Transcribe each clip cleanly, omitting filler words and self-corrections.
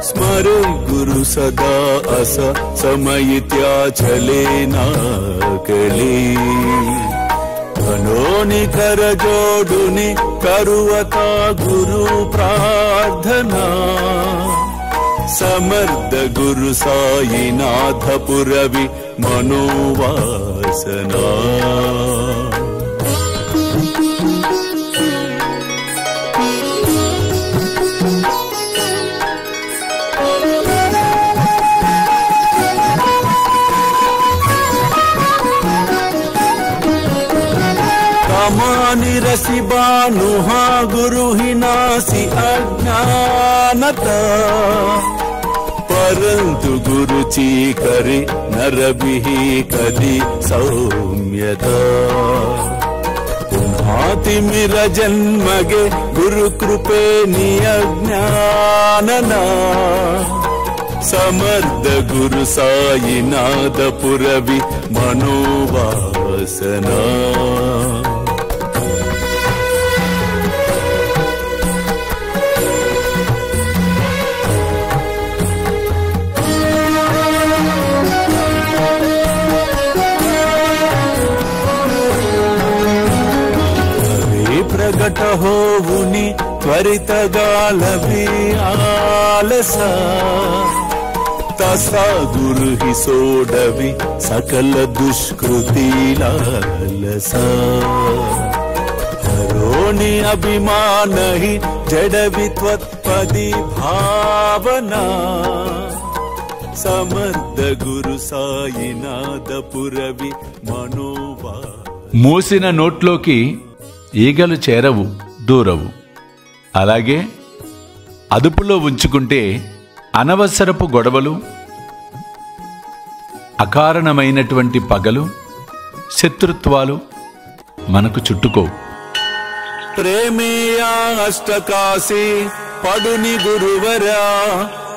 स्मरे गुरु सदा अस समयित्याचले नाकले धनोनि कर जोडुनि करुवता गुरु प्रार्थना समर्थ गुरु साईनाथ पुरवि मनोवासना रसी बानुहा गुरु ही नासी अज्ञानता परंतु गुरु ची करे नर बिही कदी सौम्यता पुन्हाति मिर जन्मगे गुरु कृपे नियज्ञानना समर्थ गुरु साईनाथ पुरवि मनोवासना प्रगट होवुनि त्वरित गालभि आलसा तसा गुरु ही सोडवि सकल दुष्कृति लालसा हरोनि अभिमान ही जडवि त्वत्पदि भावना समर्थ गुरु साईनाथ पुरवि मनोवा మూసిన నోట్లోకి ఈగలు చేరవు దూరవు. అలాగే అదుపులో ఉంచుకుంటే అనవసరపు గొడవలు, అకారణమైనటువంటి పగలు, శత్రుత్వాలు మనకు చుట్టుకోవు. ప్రేమేయా అష్టకాశి పడుని గురువరా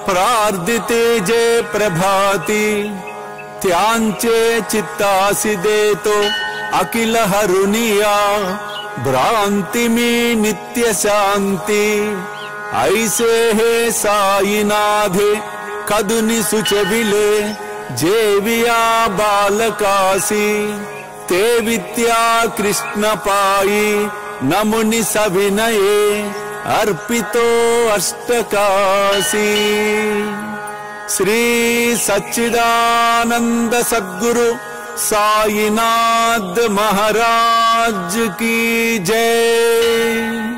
ప్రార్థితే జే ప్రభాతి త్యాంచే చిత్తాసి దేతో అఖిల హరునియా भ्रांति में नित्य शांति ऐसे है साईनाथे कदुनि सुचविले जेविया बालकासी ते विद्या कृष्ण पाई नमुनि सविनये अर्पितो अष्टकासी श्री सच्चिदानंद सद्गुरु साईनाथ महाराज की जय।